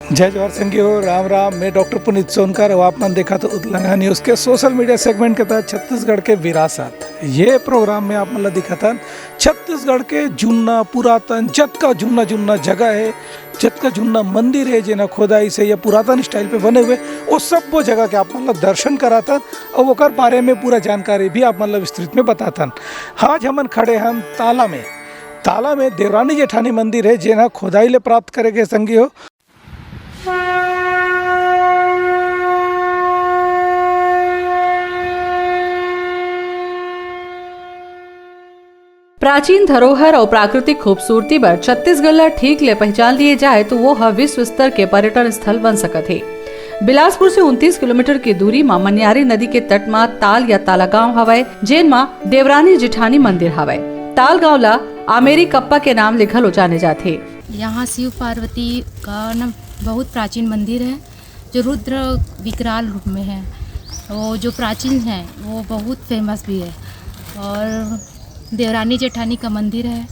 जय जवाहर संगियो राम राम। मैं डॉक्टर पुनीत सोनकर और आपने देखा तो उदलंघा न्यूज़ के सोशल मीडिया सेगमेंट के तहत छत्तीसगढ़ के विरासत ये प्रोग्राम में आप मतलब दिखा था छत्तीसगढ़ के जुन्ना पुरातन जत का जुन्ना जुन्ना जगह है, जत का जुन्ना मंदिर है जिन्हें खोदाई से या पुरातन स्टाइल पे बने हुए वो सब वो जगह के आप मतलब दर्शन कराता और वो बारे में पूरा जानकारी भी आप मतलब विस्तृत में बताता। आज हमन खड़े हम ताला में देवरानी जेठानी मंदिर है जिन्हें खोदाई ले प्राप्त करेंगे संगियो। प्राचीन धरोहर और प्राकृतिक खूबसूरती पर छत्तीसगढ़ ला ठीक ले पहचान लिए जाए तो वो विश्व स्तर के पर्यटन स्थल बन सकत है। बिलासपुर से 29 किलोमीटर की दूरी मां मनियारी नदी के तट मा ताल या ताला गांव हवाए, जेन मा देवरानी जेठानी मंदिर हवाए। ताल गांव ला आमेरी कप्पा के नाम लिखल हो जाने जाते। यहाँ शिव पार्वती का न बहुत प्राचीन मंदिर है जो रुद्र विकराल रूप में है। वो जो प्राचीन है वो बहुत फेमस भी है। और देवरानी जेठानी का मंदिर है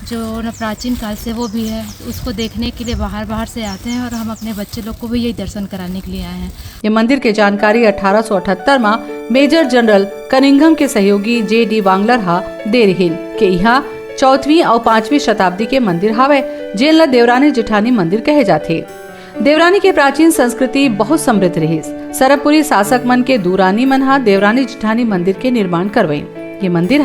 जो न प्राचीन काल से वो भी है। उसको देखने के लिए बाहर से आते हैं और हम अपने बच्चे लोग को भी यही दर्शन कराने के लिए आए हैं। ये मंदिर की जानकारी 1878 में मेजर जनरल कनिंघम के सहयोगी J.D. वांगलर दे रही के यहाँ 4वीं और 5वीं शताब्दी के मंदिर हावे जेन ला देवरानी जेठानी मंदिर कहे जाते। देवरानी के प्राचीन संस्कृति बहुत समृद्ध रही। सरबपुरी शासक मन के दूरानी मन देवरानी जेठानी मंदिर के निर्माण करवाई। ये मंदिर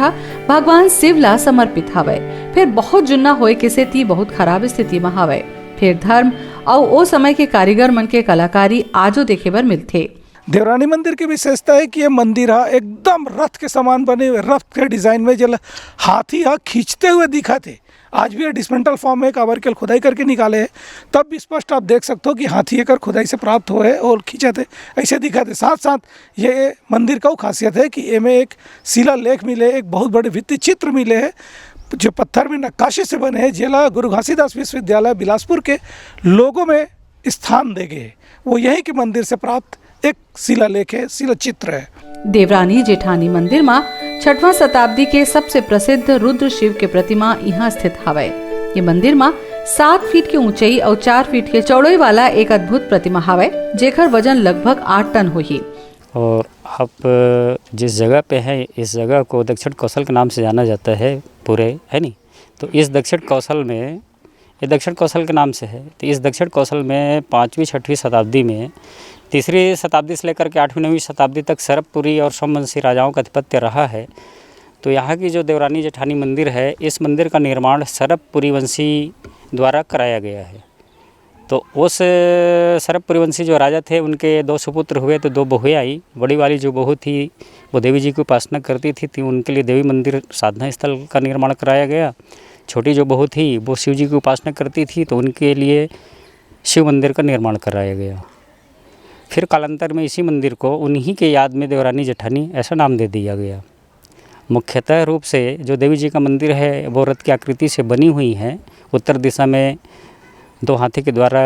भगवान शिव ला समर्पित हवे। फिर बहुत जुन्ना होए के सेती बहुत खराब स्थिति में हवे। फिर धर्म और ओ समय के कारीगर मन के कलाकारी आजो देखे बर मिलते। देवरानी मंदिर की विशेषता है कि ये मंदिर एकदम रथ के समान बने हुए, रथ के डिजाइन में जल हाथी खींचते हुए दिखा थे। आज भी डिस्मेंटल फॉर्म में काबर के खुदाई करके निकाले हैं, तब भी स्पष्ट आप देख सकते हो कि हाथी एक खुदाई से प्राप्त हुए और खींचे थे, ऐसे दिखा थे। साथ साथ ये मंदिर का खासियत है कि इनमें एक शिला लेख मिले, एक बहुत बड़े भित्ति चित्र मिले हैं जो पत्थर में नक्काशी से बने हैं। जिला गुरु घासीदास विश्वविद्यालय बिलासपुर के लोगों में स्थान दे गए। वो यहीं के मंदिर से प्राप्त एक शिला लेख है, शिला चित्र है। देवरानी जेठानी मंदिर में 6वीं शताब्दी के सबसे प्रसिद्ध रुद्र शिव के प्रतिमा यहाँ स्थित हवे। ये मंदिर में 7 फीट की ऊंचाई और 4 फीट के चौड़ाई वाला एक अद्भुत प्रतिमा हवे जेकर वजन लगभग 8 टन होही। और आप जिस जगह पे हैं इस जगह को दक्षिण कौशल के नाम से जाना जाता है पूरे, है नहीं? तो इस दक्षिण कौशल में, ये दक्षिण कौशल के नाम से है, तो इस दक्षिण कौशल में 5वीं 6वीं शताब्दी में 3री शताब्दी से लेकर के 8वीं 9वीं शताब्दी तक सरबपुरी और सोमवंशी राजाओं का आधिपत्य रहा है। तो यहाँ की जो देवरानी जेठानी मंदिर है, इस मंदिर का निर्माण सरबपुरी वंशी द्वारा कराया गया है। तो उस सरबपुरी वंशी जो राजा थे उनके 2 सुपुत्र हुए, तो 2 बहुएं आई। बड़ी वाली जो बहू थी वो देवी जी की उपासना करती थी, उनके लिए देवी मंदिर साधना स्थल का निर्माण कराया गया। छोटी जो बहू थी वो शिव जी की उपासना करती थी, तो उनके लिए शिव मंदिर का निर्माण कराया गया। फिर कालांतर में इसी मंदिर को उन्हीं के याद में देवरानी जेठानी ऐसा नाम दे दिया गया। मुख्यतः रूप से जो देवी जी का मंदिर है वो रथ की आकृति से बनी हुई है। उत्तर दिशा में 2 हाथी के द्वारा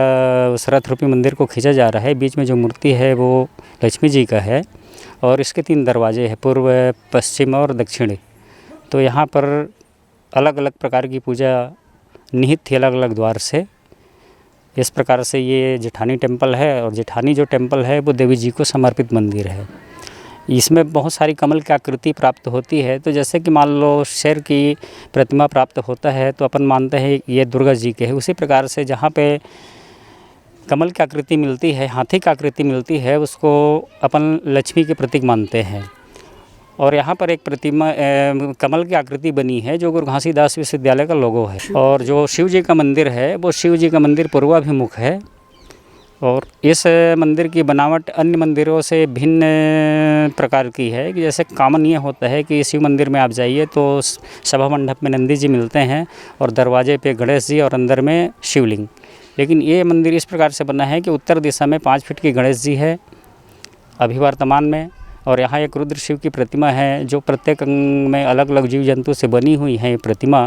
उस रथ रूपी मंदिर को खींचा जा रहा है। बीच में जो मूर्ति है वो लक्ष्मी जी का है और इसके 3 दरवाजे हैं, पूर्व, पश्चिम और दक्षिणी। तो यहाँ पर अलग अलग प्रकार की पूजा निहित थी अलग अलग द्वार से। इस प्रकार से ये जेठानी टेम्पल है और जेठानी जो टेम्पल है वो देवी जी को समर्पित मंदिर है। इसमें बहुत सारी कमल की आकृति प्राप्त होती है। तो जैसे कि मान लो शेर की प्रतिमा प्राप्त होता है तो अपन मानते हैं ये दुर्गा जी के है। उसी प्रकार से जहाँ पे कमल की आकृति मिलती है, हाथी की आकृति मिलती है, उसको अपन लक्ष्मी के प्रतीक मानते हैं। और यहाँ पर एक प्रतिमा कमल की आकृति बनी है जो गुरु घासीदास विश्वविद्यालय का लोगो है। और जो शिव जी का मंदिर है वो शिव जी का मंदिर पूर्वाभिमुख है। और इस मंदिर की बनावट अन्य मंदिरों से भिन्न प्रकार की है कि जैसे कॉमन ये होता है कि शिव मंदिर में आप जाइए तो सभा मंडप में नंदी जी मिलते हैं और दरवाजे पे गणेश जी और अंदर में शिवलिंग। लेकिन ये मंदिर इस प्रकार से बना है कि उत्तर दिशा में 5 फीट की गणेश जी है अभी वर्तमान में, और यहाँ एक रुद्र शिव की प्रतिमा है जो प्रत्येक अंग में अलग अलग जीव जंतु से बनी हुई है ये प्रतिमा।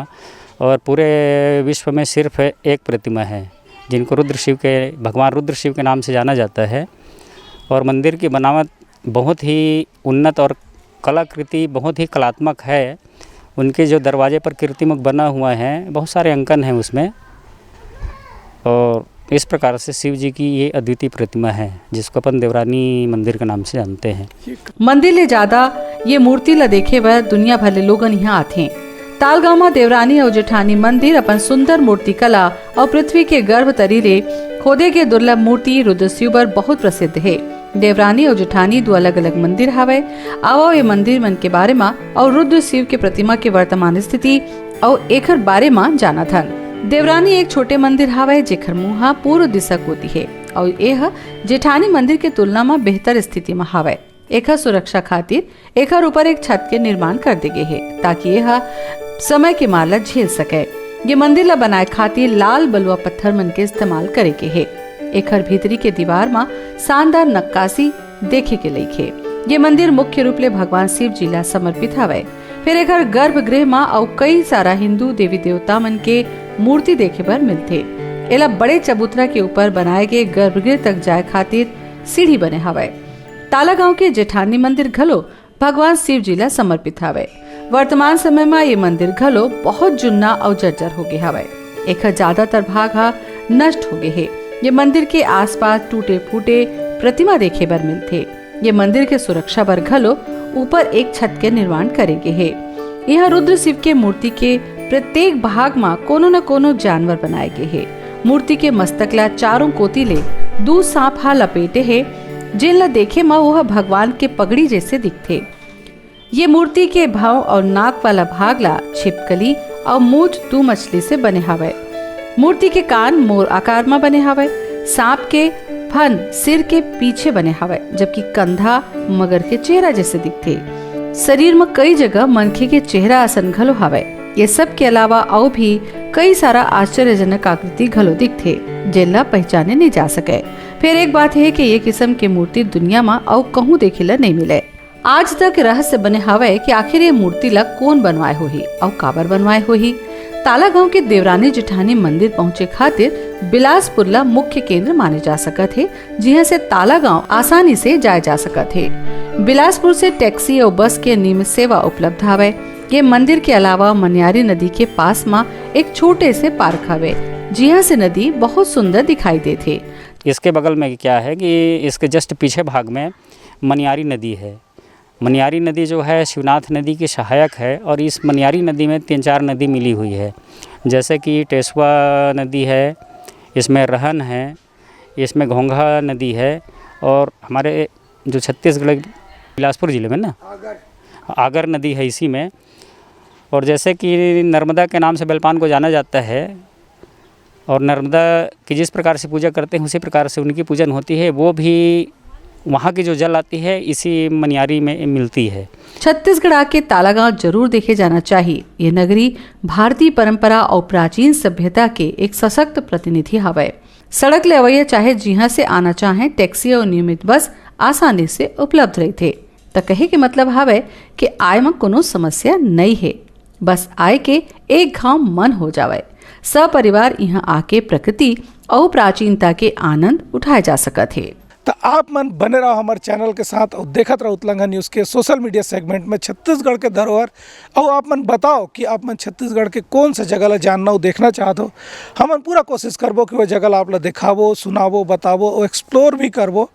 और पूरे विश्व में सिर्फ एक प्रतिमा है जिनको भगवान रुद्र शिव के नाम से जाना जाता है। और मंदिर की बनावट बहुत ही उन्नत और कलाकृति बहुत ही कलात्मक है। उनके जो दरवाजे पर कीर्तिमुख बना हुआ है, बहुत सारे अंकन हैं उसमें। और इस प्रकार से शिव जी की ये अद्वितीय प्रतिमा है जिसको अपन देवरानी मंदिर के नाम से जानते हैं। मंदिर ले ज्यादा ये मूर्ति ला देखे बर दुनिया भर ले लोगन यहाँ आथे हैं। तालगांव में देवरानी और जेठानी मंदिर अपन सुंदर मूर्ति कला और पृथ्वी के गर्भ तरीले खोदे के दुर्लभ मूर्ति रुद्रशिव बर बहुत प्रसिद्ध है। देवरानी और जेठानी दो अलग अलग मंदिर हवे। आओ ये मंदिर मन के बारे में और रुद्र शिव के प्रतिमा के वर्तमान स्थिति और एकर बारे में जाना थन। देवरानी एक छोटे मंदिर हवे जेकर मुहा पूर्व दिशा कोती है और यह जेठानी मंदिर के तुलना में बेहतर स्थिति में हवे। एकर सुरक्षा खातिर एकर ऊपर एक छत के निर्माण कर दे गए है ताकि यह समय के मार झेल सके। ये मंदिर ला बनाए खातिर लाल बलुआ पत्थर मन के इस्तेमाल करे के है। एकर भीतरी के दीवार में शानदार नक्काशी देखे के लइक है। ये मंदिर मुख्य रूप ले भगवान शिव जी ला समर्पित हवे। फिर एकर गर्भगृह में और कई सारा हिंदू देवी देवता मन के मूर्ति देखे बर मिलते। एला बड़े चबूतरा के ऊपर बनाए गए गर्भगृह तक जाए खातिर सीढ़ी बने हवे। तालागांव के जेठानी मंदिर घलो भगवान शिव जी ला समर्पित हवे। वर्तमान समय में ये मंदिर घलो बहुत जुन्ना और जर्जर हो गए हवे। एकर ज्यादातर भाग हा नष्ट हो गए है। ये मंदिर के आसपास टूटे फूटे प्रतिमा देखे बर मिलते। ये मंदिर के सुरक्षा बर घलो ऊपर एक छत के निर्माण करेगे है। यहाँ रुद्र शिव के मूर्ति के प्रत्येक भाग में कोनो न कोनो जानवर बनाए गए है। मूर्ति के मस्तक ला चारों कोती ले दो सांप हा लपेटे है जिन ला देखे में वह भगवान के पगड़ी जैसे दिखते। ये मूर्ति के भाव और नाक वाला भाग ला छिपकली और मूठ दो मछली से बने हवे। मूर्ति के कान मोर आकार में बने हवे। सांप के फन सिर के पीछे बने हवे जबकि कंधा मगर के चेहरा जैसे दिखते। शरीर में कई जगह मनखे के चेहरा असन घलो हवे। ये सब के अलावा और भी कई सारा आश्चर्यजनक आकृति घलो दिखते जिनला पहचाने नहीं जा सके। फिर एक बात है कि ये किस्म के मूर्ति दुनिया में और कहूँ देखेला नहीं मिले। आज तक रहस्य बने हवे कि आखिर ये मूर्ति ला कौन बनवाए होही और काबर बनवाए होही। तालागांव के देवरानी जेठानी मंदिर पहुँचे खातिर बिलासपुर ला मुख्य केंद्र माने जा सकत है जिहाँ से तालागांव आसानी से जाए जा सकत है। बिलासपुर से टैक्सी और बस के नियमित सेवा उपलब्ध हवे। ये मंदिर के अलावा मनियारी नदी के पास में एक छोटे से पार्क हवे जिहाँ से नदी बहुत सुंदर दिखाई देते। इसके बगल में क्या है कि इसके जस्ट पीछे भाग में मनियारी नदी है। मनियारी नदी जो है शिवनाथ नदी की सहायक है और इस मनियारी नदी में 3-4 नदी मिली हुई है जैसे कि टेसुआ नदी है, इसमें रहन है, इसमें घोंघा नदी है और हमारे जो छत्तीसगढ़ बिलासपुर ज़िले में ना आगर नदी है इसी में। और जैसे कि नर्मदा के नाम से बेलपान को जाना जाता है और नर्मदा की जिस प्रकार से पूजा करते हैं उसी प्रकार से उनकी पूजन होती है। वो भी वहाँ की जो जल आती है इसी मनियारी में मिलती है। छत्तीसगढ़ आके तालागांव जरूर देखे जाना चाहिए। ये नगरी भारतीय परंपरा और प्राचीन सभ्यता के एक सशक्त प्रतिनिधि हवे। सड़क ले अवैया चाहे जिहाँ से आना चाहे टैक्सी और नियमित बस आसानी से उपलब्ध रही थे। तो कहे के मतलब हवे कि आय में कोनो समस्या नहीं है। बस आय के एक घाव मन हो जावे। सपरिवार यहाँ आके प्रकृति और प्राचीनता के आनंद उठाए जा सकत है। तो आप मन बने रहो हमारे चैनल के साथ और देखत रहो उत्तलंघा न्यूज़ के सोशल मीडिया सेगमेंट में छत्तीसगढ़ के धरोहर। और आप मन बताओ कि आप मन छत्तीसगढ़ के कौन सा जगह ला जानना हो देखना चाहते हो। हम पूरा कोशिश करबो कि वो जगह ला आप ला दिखावो, सुनावो, बतावो और एक्सप्लोर भी करबो।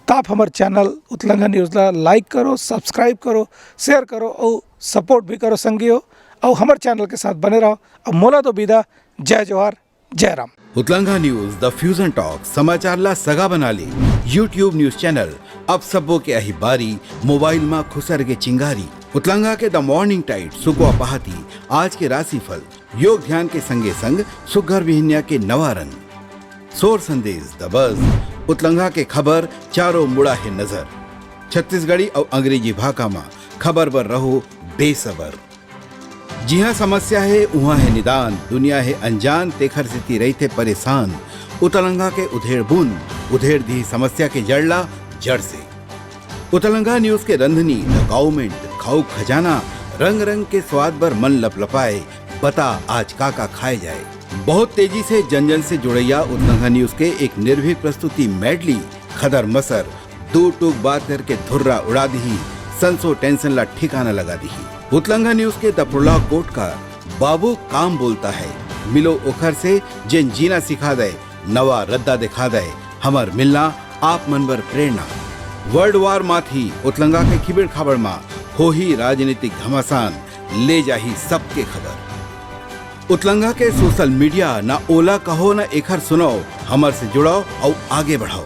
तो आप हमारे चैनल उत्तलंघा न्यूज़ ला लाइक करो, सब्सक्राइब करो, शेयर करो और सपोर्ट भी करो संगियो। और हमारे चैनल के साथ बने रहो। अब मोला तो विदा। जय जोहार, जय राम। उत्तलंघा न्यूज द फ्यूजन टॉक समाचार ला सगा बना ली। यूट्यूब न्यूज चैनल अब सबो के अही बारी मोबाइल में खुसर के चिंगारी। उत्तलंघा के द मॉर्निंग टाइड सुकुआ पहाती आज के राशिफल योग ध्यान के संगे संग सुघर विहिन्या के नवारन सोर संदेश द बज उत्तलंघा के खबर चारों मुड़ा है नजर। छत्तीसगढ़ी और अंग्रेजी भाषा में खबर बर रहो बेसबर। जी हाँ समस्या है वहाँ है निदान। दुनिया है अनजान तेखर से रही थे परेशान। उत्तलंघा के उधेड़ बूंद उधेड़ दी समस्या के जड़ला जड़ से। उत्तलंघा न्यूज के रंधनी द गवर्नमेंट खाऊ खजाना रंग रंग के स्वाद बर मन लपलपाए। बता आज का खाए जाए। बहुत तेजी से जन जन से जुड़ैया उत्तलंघा न्यूज के एक निर्भीक प्रस्तुति मेडली खदर मसर दो टूक बात करके धुर्रा उड़ा दी। संसो टेंशन ला ठिकाना लगा दी। उत्तलंघा न्यूज के द प्रोलॉग कोट का बाबू काम बोलता है। मिलो ओखर से जिन जीना सिखा दे नवा रद्दा दिखा दे हमर मिलना आप मन बर प्रेरणा। वर्ल्ड वार माथी उतलंगा के खिबेड़ खाबड़ मा हो ही राजनीतिक घमासान ले जाही सबके खबर। उतलंगा के सोशल मीडिया ना ओला कहो ना एखर सुनो, हमर से जुड़ो और आगे बढ़ाओ।